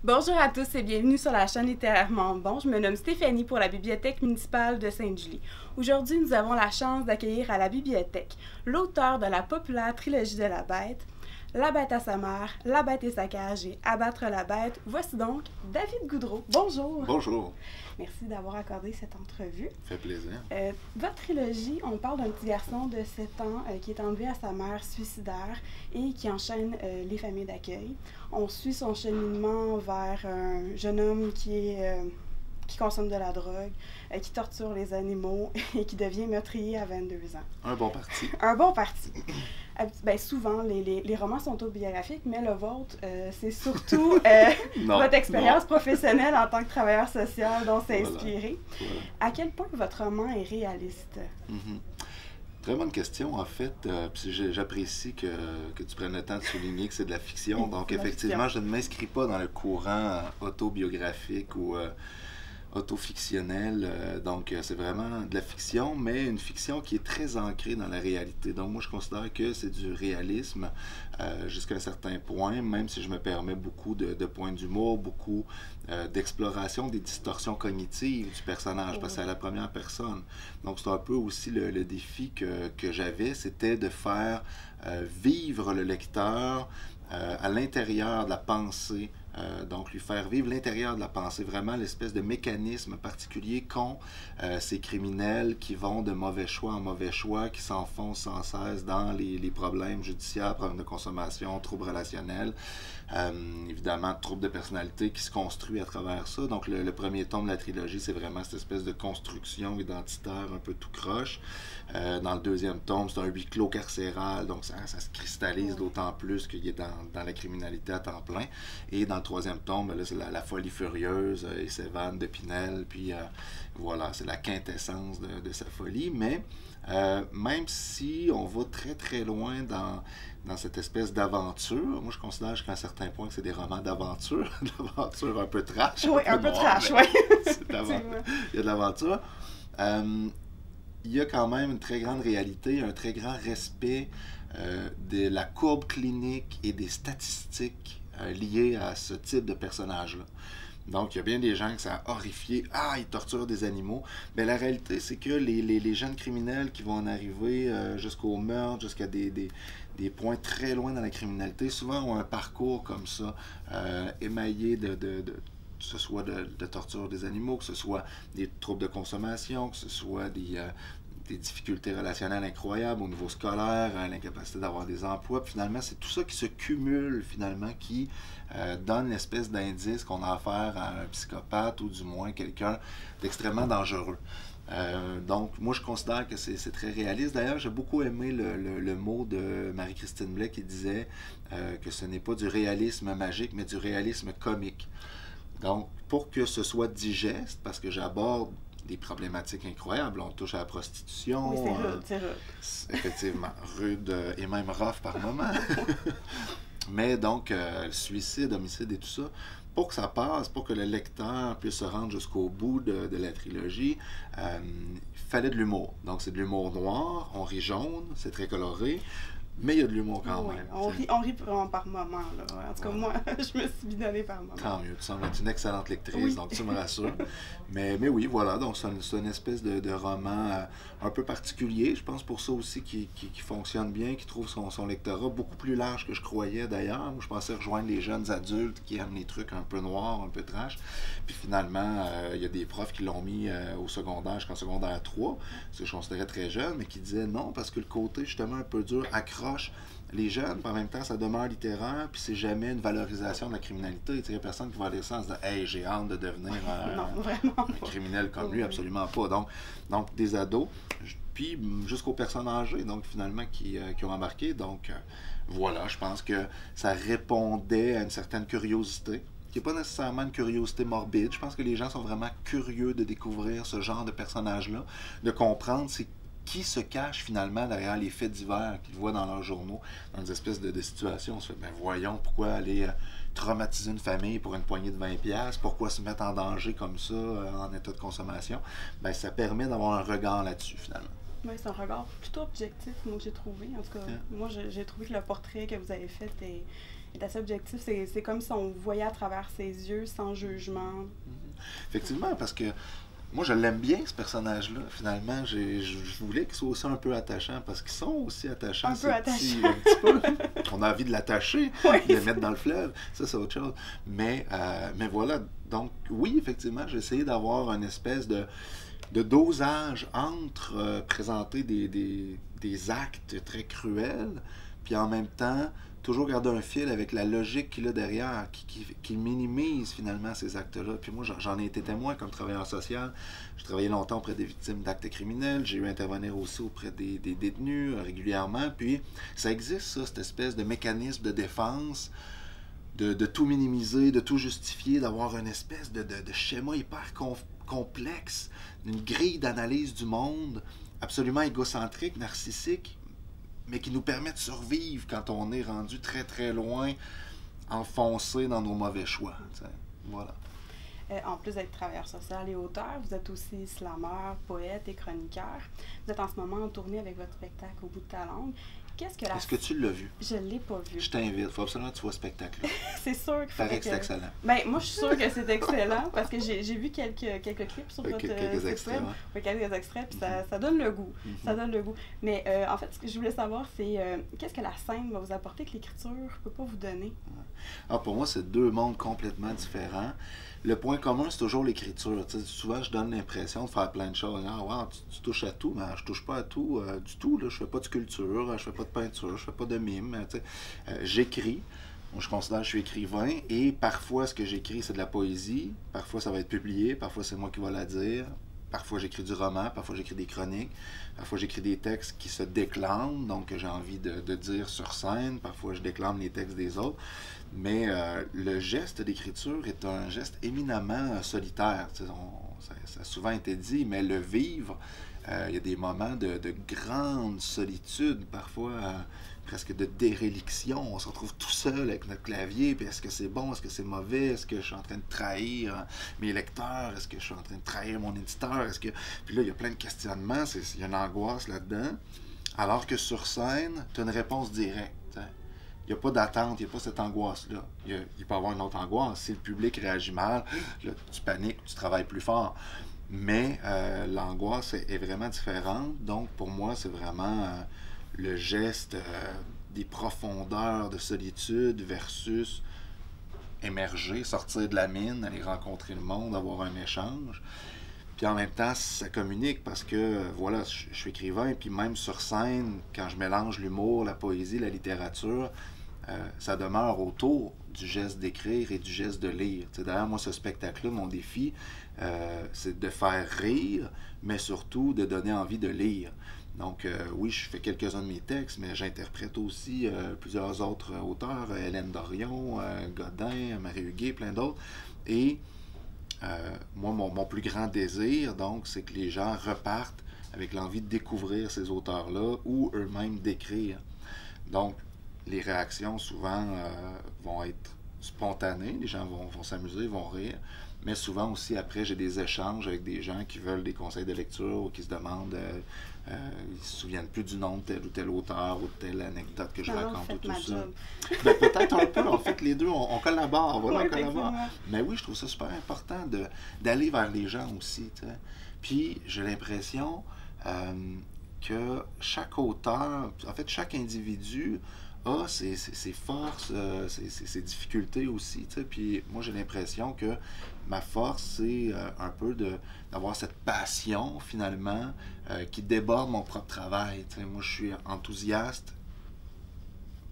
Bonjour à tous et bienvenue sur la chaîne Littérairement Bon. Je me nomme Stéphanie pour la Bibliothèque municipale de Sainte-Julie. Aujourd'hui, nous avons la chance d'accueillir à la bibliothèque l'auteur de la populaire trilogie de la Bête, La Bête à sa mère, La Bête et sa cage et Abattre la Bête. Voici donc David Goudreau. Bonjour. Bonjour. Merci d'avoir accordé cette entrevue. Ça fait plaisir. Votre trilogie, on parle d'un petit garçon de 7 ans qui est enlevé à sa mère suicidaire et qui enchaîne les familles d'accueil. On suit son cheminement vers un jeune homme qui consomme de la drogue, qui torture les animaux et qui devient meurtrier à 22 ans. Un bon parti. Un bon parti. Ben, souvent, les romans sont autobiographiques, mais le vôtre, c'est surtout votre expérience professionnelle en tant que travailleur social dont c'est inspiré. Voilà. À quel point votre roman est réaliste? Très bonne question, en fait. J'apprécie que tu prennes le temps de souligner que c'est de la fiction. Donc, effectivement, je ne m'inscris pas dans le courant autobiographique ou autofictionnel. Donc, c'est vraiment de la fiction, mais une fiction qui est très ancrée dans la réalité. Donc, moi, je considère que c'est du réalisme jusqu'à un certain point, même si je me permets beaucoup de points d'humour, beaucoup d'exploration des distorsions cognitives du personnage, parce que c'est à la première personne. Donc, c'est un peu aussi le défi que j'avais, c'était de faire vivre le lecteur à l'intérieur de la pensée, donc lui faire vivre l'intérieur de la pensée, vraiment l'espèce de mécanisme particulier qu'ont ces criminels qui vont de mauvais choix en mauvais choix, qui s'enfoncent sans cesse dans les problèmes judiciaires, problèmes de consommation, troubles relationnels, évidemment troubles de personnalité qui se construit à travers ça. Donc le premier tome de la trilogie, c'est vraiment cette espèce de construction identitaire un peu tout croche. Dans le deuxième tome, c'est un huis clos carcéral, donc ça se cristallise d'autant plus qu'il est dans la criminalité à temps plein. Et dans le troisième tome, là, c'est la folie furieuse, il s'évade de Pinel, puis voilà, c'est la quintessence de sa folie. Mais même si on va très très loin dans cette espèce d'aventure, moi je considère jusqu'à un certain point que c'est des romans d'aventure, d'aventure un peu trash. Oui, un peu trash, oui. Il y a de l'aventure. Il y a quand même une très grande réalité, un très grand respect de la courbe clinique et des statistiques liées à ce type de personnage-là. Donc, il y a bien des gens qui sont horrifiés. « Ah, ils torturent des animaux. » Mais la réalité, c'est que les jeunes criminels qui vont en arriver jusqu'au meurtre, jusqu'à des points très loin dans la criminalité, souvent ont un parcours comme ça, émaillé que ce soit de torture des animaux, que ce soit des troubles de consommation, que ce soit des difficultés relationnelles incroyables au niveau scolaire, l'incapacité d'avoir des emplois. Puis finalement, c'est tout ça qui se cumule, finalement, qui donne l'espèce d'indice qu'on a affaire à un psychopathe ou du moins quelqu'un d'extrêmement dangereux. Donc, moi, je considère que c'est très réaliste. D'ailleurs, j'ai beaucoup aimé le mot de Marie-Christine Blais qui disait que ce n'est pas du réalisme magique, mais du réalisme comique. Donc, pour que ce soit digeste, parce que j'aborde des problématiques incroyables, on touche à la prostitution. Oui, c'est rude. Effectivement, rude et même rough par moment. Mais donc, suicide, homicide et tout ça, pour que ça passe, pour que le lecteur puisse se rendre jusqu'au bout de la trilogie, il fallait de l'humour. Donc, c'est de l'humour noir, on rit jaune, c'est très coloré. Mais il y a de l'humour quand même. On rit vraiment par moment. Là. En tout cas, moi, je me suis bidonnée par moment. Tant mieux. Tu sembles être une excellente lectrice, donc tu me rassures. Mais oui, voilà. Donc, c'est une espèce de roman un peu particulier. Je pense pour ça aussi qui fonctionne bien, qui trouve son lectorat beaucoup plus large que je croyais d'ailleurs. Je pensais rejoindre les jeunes adultes qui aiment les trucs un peu noirs, un peu trash. Puis finalement, il y a des profs qui l'ont mis au secondaire, jusqu'en secondaire 3, ce que je considérais très jeune, mais qui disaient non, parce que le côté justement un peu dur accroche les jeunes, puis en même temps, ça demeure littéraire, puis c'est jamais une valorisation de la criminalité. Il n'y a personne qui va lire ça en se disant « Hey, j'ai hâte de devenir un criminel comme lui », absolument pas. Donc des ados, puis jusqu'aux personnes âgées, donc finalement, qui ont embarqué. Donc voilà, je pense que ça répondait à une certaine curiosité, qui n'est pas nécessairement une curiosité morbide. Je pense que les gens sont vraiment curieux de découvrir ce genre de personnage-là, de comprendre qui se cache finalement derrière les faits divers qu'ils voient dans leurs journaux, dans des espèces de situations. On se fait, ben voyons, pourquoi aller traumatiser une famille pour une poignée de 20$, pourquoi se mettre en danger comme ça, en état de consommation? Ben, ça permet d'avoir un regard là-dessus, finalement. Oui, c'est un regard plutôt objectif, moi, que j'ai trouvé. En tout cas, moi, j'ai trouvé que le portrait que vous avez fait est assez objectif. C'est comme si on voyait à travers ses yeux, sans jugement. Effectivement, parce que moi, je l'aime bien, ce personnage-là. Finalement, je voulais qu'il soit aussi un peu attachant, parce qu'ils sont aussi attachants. Un peu attachants. Un petit peu. On a envie de l'attacher, Oui. de le mettre dans le fleuve. Ça, c'est autre chose. Mais voilà. Donc, oui, effectivement, j'ai essayé d'avoir une espèce de dosage entre présenter des actes très cruels, puis en même temps, toujours garder un fil avec la logique qu'il a derrière, qui minimise finalement ces actes-là. Puis moi, j'en ai été témoin comme travailleur social. J'ai travaillé longtemps auprès des victimes d'actes criminels. J'ai eu à intervenir aussi auprès des détenus régulièrement. Puis ça existe, ça, cette espèce de mécanisme de défense, de tout minimiser, de tout justifier, d'avoir une espèce de schéma hyper complexe, une grille d'analyse du monde absolument égocentrique, narcissique, mais qui nous permet de survivre quand on est rendu très très loin, enfoncé dans nos mauvais choix. T'sais. Voilà. En plus d'être travailleur social et auteur, vous êtes aussi slameur, poète et chroniqueur. Vous êtes en ce moment en tournée avec votre spectacle Au bout de ta langue. Est-ce que tu l'as vu? Je ne l'ai pas vu. Je t'invite. Il faut absolument que tu vois ce spectacle-là. C'est sûr qu'il faut. Paraît que c'est excellent. Ben, moi, je suis sûre que c'est excellent parce que j'ai vu quelques clips sur votre quelques extraits, web. Oui, quelques extraits, puis ça donne le goût. Ça donne le goût. Mais en fait, ce que je voulais savoir, c'est qu'est-ce que la scène va vous apporter que l'écriture ne peut pas vous donner? Pour moi, c'est deux mondes complètement différents. Le point commun, c'est toujours l'écriture. Souvent, je donne l'impression de faire plein de choses. Ah, wow, tu touches à tout, mais je touche pas à tout du tout. Là. Je fais pas de sculpture, je fais pas de peinture, je fais pas de mime. J'écris. Moi, je considère que je suis écrivain et parfois, ce que j'écris, c'est de la poésie. Parfois, ça va être publié. Parfois, c'est moi qui vais la dire. Parfois, j'écris du roman. Parfois, j'écris des chroniques. Parfois, j'écris des textes qui se déclament, donc que j'ai envie de dire sur scène. Parfois, je déclame les textes des autres. Mais le geste d'écriture est un geste éminemment solitaire. Ça a souvent été dit, mais le vivre, il y a des moments de grande solitude, parfois presque de déréliction. On se retrouve tout seul avec notre clavier, puis est-ce que c'est bon, est-ce que c'est mauvais, est-ce que je suis en train de trahir mes lecteurs, est-ce que je suis en train de trahir mon éditeur, Puis là, il y a plein de questionnements, il y a une angoisse là-dedans, alors que sur scène, tu as une réponse directe. Il n'y a pas d'attente, il n'y a pas cette angoisse-là. Il peut y avoir une autre angoisse. Si le public réagit mal, là, tu paniques, tu travailles plus fort. Mais l'angoisse est vraiment différente. Donc, pour moi, c'est vraiment le geste des profondeurs de solitude versus émerger, sortir de la mine, aller rencontrer le monde, avoir un échange. Puis en même temps, ça communique parce que, voilà, je suis écrivain, et puis même sur scène, quand je mélange l'humour, la poésie, la littérature, ça demeure autour du geste d'écrire et du geste de lire. D'ailleurs, moi, ce spectacle-là, mon défi, c'est de faire rire, mais surtout de donner envie de lire. Donc, oui, je fais quelques-uns de mes textes, mais j'interprète aussi plusieurs autres auteurs, Hélène Dorion, Godin, Marie Huguet, plein d'autres. Et moi, mon plus grand désir, donc, c'est que les gens repartent avec l'envie de découvrir ces auteurs-là ou eux-mêmes d'écrire. Donc, les réactions, souvent, vont être spontanées. Les gens vont s'amuser, vont rire. Mais souvent aussi, après, j'ai des échanges avec des gens qui veulent des conseils de lecture ou qui se demandent, ils se souviennent plus du nom de tel ou tel auteur ou de telle anecdote que je raconte ou tout ça. Ben, peut-être un peu, en fait, les deux, on collabore, voilà, oui, on collabore. Mais oui, je trouve ça super important d'aller vers les gens aussi, t'sais. Puis, j'ai l'impression que chaque auteur, en fait, chaque individu a ses forces, ses difficultés aussi, tu sais. Puis moi, j'ai l'impression que ma force, c'est un peu d'avoir cette passion, finalement, qui déborde mon propre travail. Tu sais. Moi, je suis enthousiaste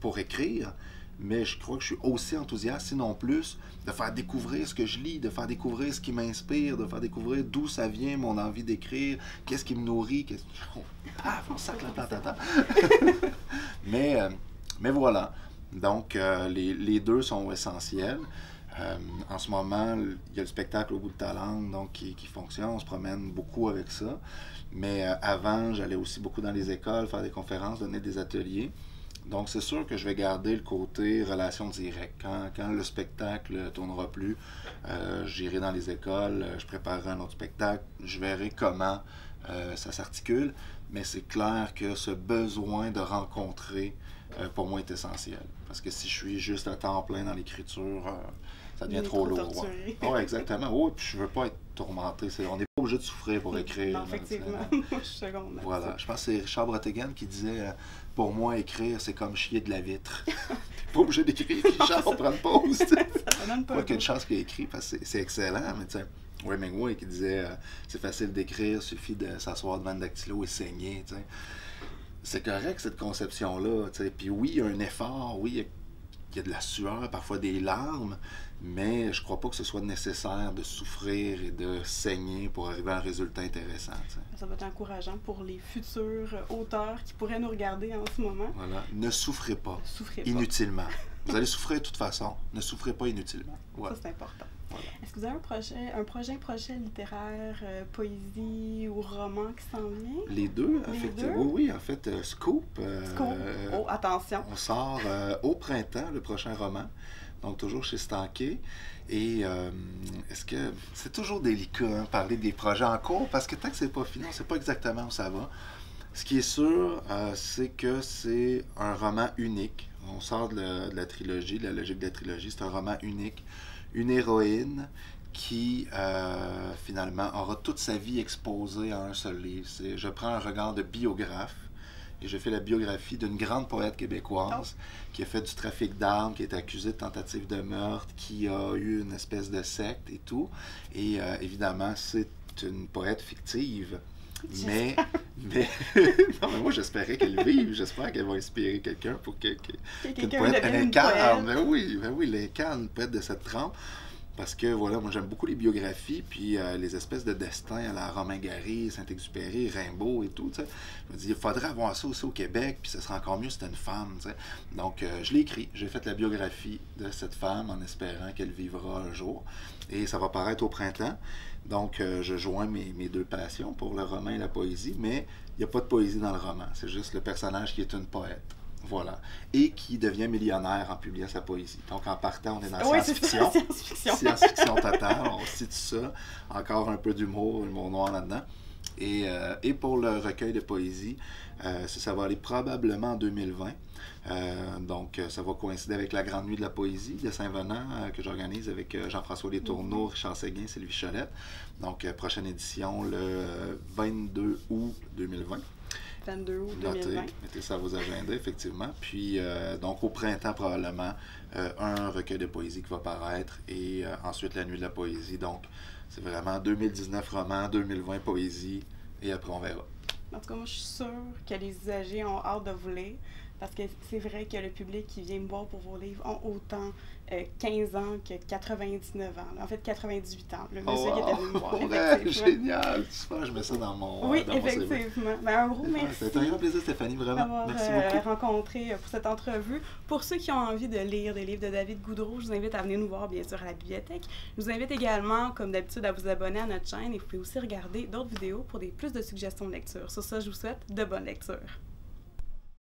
pour écrire, mais je crois que je suis aussi enthousiaste, sinon plus, de faire découvrir ce que je lis, de faire découvrir ce qui m'inspire, de faire découvrir d'où ça vient, mon envie d'écrire, qu'est-ce qui me nourrit, on sac la plantata. Mais voilà. Donc, les deux sont essentiels. En ce moment, il y a le spectacle Au bout de ta langue donc, qui fonctionne. On se promène beaucoup avec ça. Mais avant, j'allais aussi beaucoup dans les écoles, faire des conférences, donner des ateliers. Donc, c'est sûr que je vais garder le côté relation directe. Quand le spectacle ne tournera plus, j'irai dans les écoles, je préparerai un autre spectacle, je verrai comment ça s'articule. Mais c'est clair que ce besoin de rencontrer pour moi, est essentiel. Parce que si je suis juste à temps plein dans l'écriture, ça devient trop lourd. Oui, exactement. Oui, puis je veux pas être tourmenté. On n'est pas obligé de souffrir pour écrire. Non, effectivement. Moi, je suis seconde. Voilà. Je pense que c'est Richard Brottegan qui disait pour moi, écrire, c'est comme chier de la vitre. T'es pas obligé d'écrire, Richard, on prend une pause. Ça donne pas qu'une chance qu'il a écrit, parce que c'est excellent, mais tu sais. Hemingway qui disait c'est facile d'écrire, suffit de s'asseoir devant le dactylo et saigner. T'sais. C'est correct cette conception-là. Puis oui, il y a un effort, oui, il y a de la sueur, parfois des larmes, mais je crois pas que ce soit nécessaire de souffrir et de saigner pour arriver à un résultat intéressant. T'sais. Ça va être encourageant pour les futurs auteurs qui pourraient nous regarder en ce moment. Voilà. Ne souffrez pas. Souffrez inutilement. Vous allez souffrir de toute façon. Ne souffrez pas inutilement. Voilà. Ça, c'est important. Voilà. Est-ce que vous avez un projet littéraire, poésie ou roman qui s'en vient? Les deux, effectivement. Oui, en fait, Scoop. Scoop. Oh, attention. On sort au printemps, le prochain roman. Donc, toujours chez Stanké. Et est-ce que c'est toujours délicat, hein, parler des projets en cours, parce que tant que c'est pas fini, on ne sait pas exactement où ça va. Ce qui est sûr, c'est que c'est un roman unique. On sort de la trilogie, de la logique de la trilogie. C'est un roman unique. Une héroïne qui, finalement, aura toute sa vie exposée à un seul livre. Je prends un regard de biographe et je fais la biographie d'une grande poète québécoise qui a fait du trafic d'armes, qui est accusée de tentative de meurtre, qui a eu une espèce de secte et tout. Et évidemment, c'est une poète fictive. Mais non, mais moi j'espérais qu'elle vive, j'espère qu'elle va inspirer quelqu'un pour qu'une poète elle incarne. Ben oui, elle incarne une poète de cette trempe. Parce que voilà, moi j'aime beaucoup les biographies, puis les espèces de destins à la Romain Gary, Saint-Exupéry, Rimbaud et tout. T'sais. Je me dis, il faudrait avoir ça aussi au Québec, puis ce serait encore mieux si c'était une femme. T'sais. Donc je l'ai écrit, j'ai fait la biographie de cette femme en espérant qu'elle vivra un jour. Et ça va paraître au printemps. Donc je joins mes deux passions pour le roman et la poésie, mais il n'y a pas de poésie dans le roman. C'est juste le personnage qui est une poète. Voilà. Et qui devient millionnaire en publiant sa poésie. Donc, en partant, on est dans la science-fiction. Science-fiction totale. On cite ça. Encore un peu d'humour noir là-dedans. Et pour le recueil de poésie, ça va aller probablement en 2020. Donc, ça va coïncider avec la Grande Nuit de la Poésie de Saint-Venant que j'organise avec Jean-François Letourneau, Richard Séguin, Sylvie Cholette. Donc, prochaine édition le 22 août 2020. 22 août 2020. Mettez ça à vos agendas, effectivement. Puis, donc, au printemps, probablement, un recueil de poésie qui va paraître et ensuite la Nuit de la Poésie. Donc, c'est vraiment 2019 roman, 2020 poésie et après, on verra. En tout cas, moi, je suis sûre que les usagers ont hâte de vous lire parce que c'est vrai que le public qui vient me voir pour vos livres ont autant 15 ans que 99 ans. En fait, 98 ans. Le monsieur qui était venu me voir. Ouais, génial! Super, je mets ça dans mon Oui, dans effectivement. Un gros merci. C'était un grand plaisir, Stéphanie, vraiment. Merci beaucoup. Rencontré pour cette entrevue. Pour ceux qui ont envie de lire des livres de David Goudreau, je vous invite à venir nous voir, bien sûr, à la bibliothèque. Je vous invite également, comme d'habitude, à vous abonner à notre chaîne et vous pouvez aussi regarder d'autres vidéos pour plus de suggestions de lecture. Sur ça, je vous souhaite de bonnes lectures.